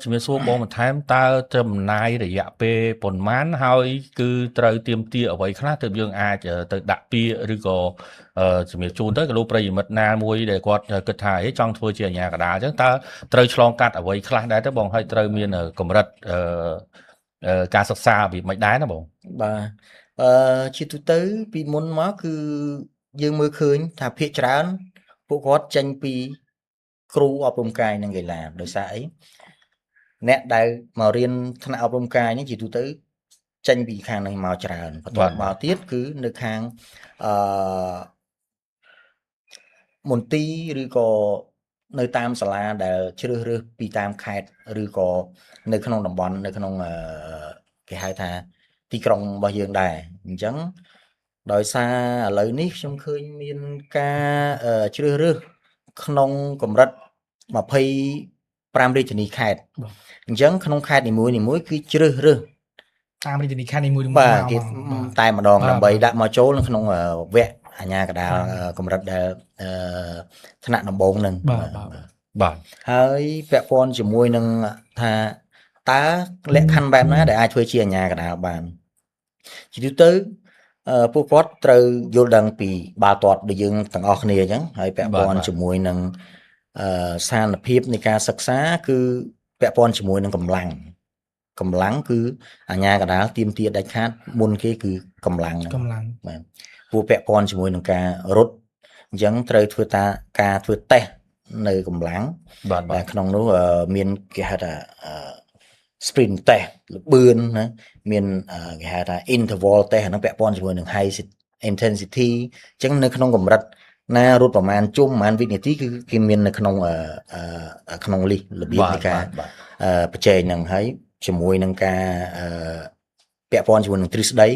ជំរាបសួរបងបន្ថែមតើចំណាយរយៈពេលប៉ុន្មានហើយគឺត្រូវទាមទារអ្វីខ្លះទើបយើងអាចទៅដាក់ពាក្យឬក៏ជំរាបជូនទៅក៏លោកប្រិយមិត្តណាមួយដែលគាត់គិតថាចង់ធ្វើជាអាជ្ញាកណ្ដាលអញ្ចឹងតើត្រូវឆ្លងកាត់អ្វីខ្លះដែរទៅបងហើយត្រូវមានកម្រិតការសិក្សារបៀបមិនដែរណាបងបាទជាទូទៅពីមុនមកគឺយើងមើលឃើញថាភាគច្រើនពួកគាត់ចេញពីគ្រូអប់រំកាយនិងកីឡាដោយសារអីអ្នកដែលមករៀនថ្នាក់អប់រំកាយនេះជាទូទៅចេញពីខាងនេះមកច្រើនបន្ទាប់មកទៀតគឺនៅខាងមន្ទីរឬក៏នៅតាមសាលាដែលជ្រើសរើសពីតាមខេត្តឬក៏នៅក្នុងតំបន់នៅក្នុងគេហៅថាទីក្រុងរបស់យើងដែរអញ្ចឹងដោយសារឥឡូវនេះខ្ញុំឃើញមានការជ្រើសរើសក្នុងកម្រិត25រាជធានីខេត្តអញ្ចឹងក្នុងខេត្តនីមួយៗគឺជ្រើសរើសតាមរាជធានីខេត្តនីមួយៗបាទគេតែម្ដងដើម្បីដាក់មកចូលនៅក្នុងវគ្គអាជ្ញាកណ្ដាលកម្រិតដែលថ្នាក់ដំបូងនឹងបាទហើយពាក់ព័ន្ធជាមួយនឹងថាតើលក្ខខណ្ឌបែបណាដែលអាចធ្វើជាអាជ្ញាកណ្ដាលបានជាទូទៅពួកគាត់ត្រូវយល់ដឹងពីបាល់ទាត់ដូចយើងទាំងអស់គ្នាអញ្ចឹងហើយពាក់ព័ន្ធជាមួយនឹងស្ថានភាពនៃការសិក្សាគឺពាក់ព័ន្ធជាមួយនឹងកម្លាំងគឺអាជ្ញាកណ្ដាលទាមទារដាច់ខាតមុនគេគឺកម្លាំងបាទព្រោះពាក់ព័ន្ធជាមួយនឹងការរត់អញ្ចឹងត្រូវធ្វើការធ្វើតេស្តនៅកម្លាំងបាទក្នុងនោះមានគេហៅថា sprint test លបឿនណាមានគេហៅថា interval test ហ្នឹងពាក់ព័ន្ធជាមួយនឹង high intensity អញ្ចឹងនៅក្នុងកម្រិតណារត់ប្រមាណជុំប្រមាណវិនាទីគឺគេមាននៅក្នុងលីសរបៀបនៃការប្រជែងហ្នឹងហើយជាមួយនឹងការពាក់ព័ន្ធជាមួយនឹងទ្រឹស្ដី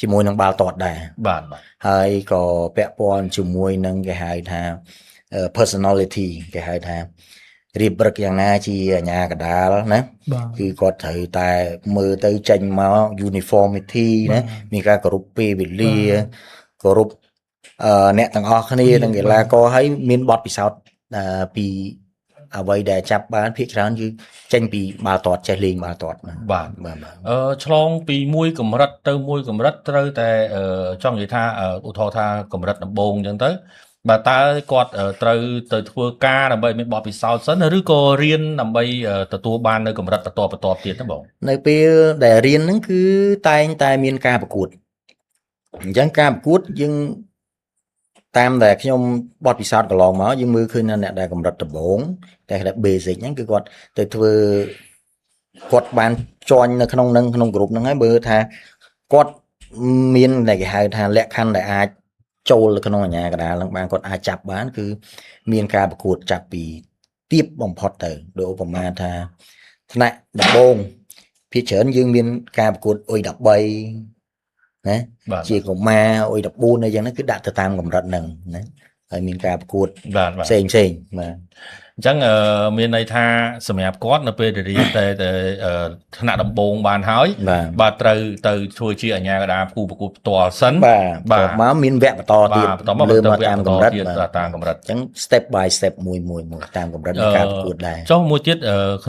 ជាមួយនឹងបាល់ទាត់ដែរបាទហើយក៏ពាក់ព័ន្ធជាមួយនឹងគេហៅថា personality គេហៅថារៀបរឹកយ៉ាងណាជាអាជ្ញាកណ្ដាលណាគឺគាត់ត្រូវតែមើលទៅចេញមក uniformity ណាមានការគោរពពេលវេលាគោរពអ្នកទាំងអស់គ្នាទាំងកីឡាករហើយមានបទពិសោធន៍ពីអ្វីដែលចាប់បានភាគច្រើនគឺចេញពីបាល់ទាត់ចេះលេងបាល់ទាត់បាទឆ្លងពីមួយកម្រិតទៅមួយកម្រិតត្រូវតែចង់និយាយថាឧទាហរណ៍ថាកម្រិតដំបូងអញ្ចឹងទៅបាទតើគាត់ត្រូវទៅធ្វើការដើម្បីមានបទពិសោធន៍សិនឬក៏រៀនដើម្បីទទួលបាននៅកម្រិតបន្តទៀតណាបងនៅពេលដែលរៀនហ្នឹងគឺតែងតែមានការប្រកួតអញ្ចឹងការប្រកួតយើងតាមដែលខ្ញុំបទពិសោធន៍កន្លងមកយើងមើលឃើញអ្នកដែលកម្រិតដំបូងតែគេថា basic ហ្នឹងគឺគាត់ទៅធ្វើគាត់បានjoinនៅក្នុងក្រុមហ្នឹងហើយមើលថាគាត់មានដែលគេហៅថាលក្ខខណ្ឌដែលអាចចូលនៅក្នុងអាជ្ញាកណ្ដាលហ្នឹងបានគាត់អាចចាប់បានគឺមានការប្រកួតចាប់ពីទាបបំផុតទៅដោយឧបមាថាថ្នាក់ដំបូងភាគច្រើនយើងមានការប្រកួតអុយ13ណាជាកុមារអុយ14អីចឹងហ្នឹងគឺដាក់ទៅតាមកម្រិតហ្នឹងណាហើយមានការប្រកួតផ្សេងបាទអញ្ចឹងមានន័យថាសម្រាប់គាត់នៅពេលរៀនតែថ្នាក់ដំបូងបានហើយបាទត្រូវទៅធ្វើជាអាជ្ញាកណ្ដាលគូប្រកួតផ្ទាល់សិនបាទមកមានវគ្គបន្តទៀតលើមកតាមកម្រិតតាមកម្រិតអញ្ចឹង step by step មួយតាមកម្រិតនៃការប្រកួតដែរចុះមួយទៀត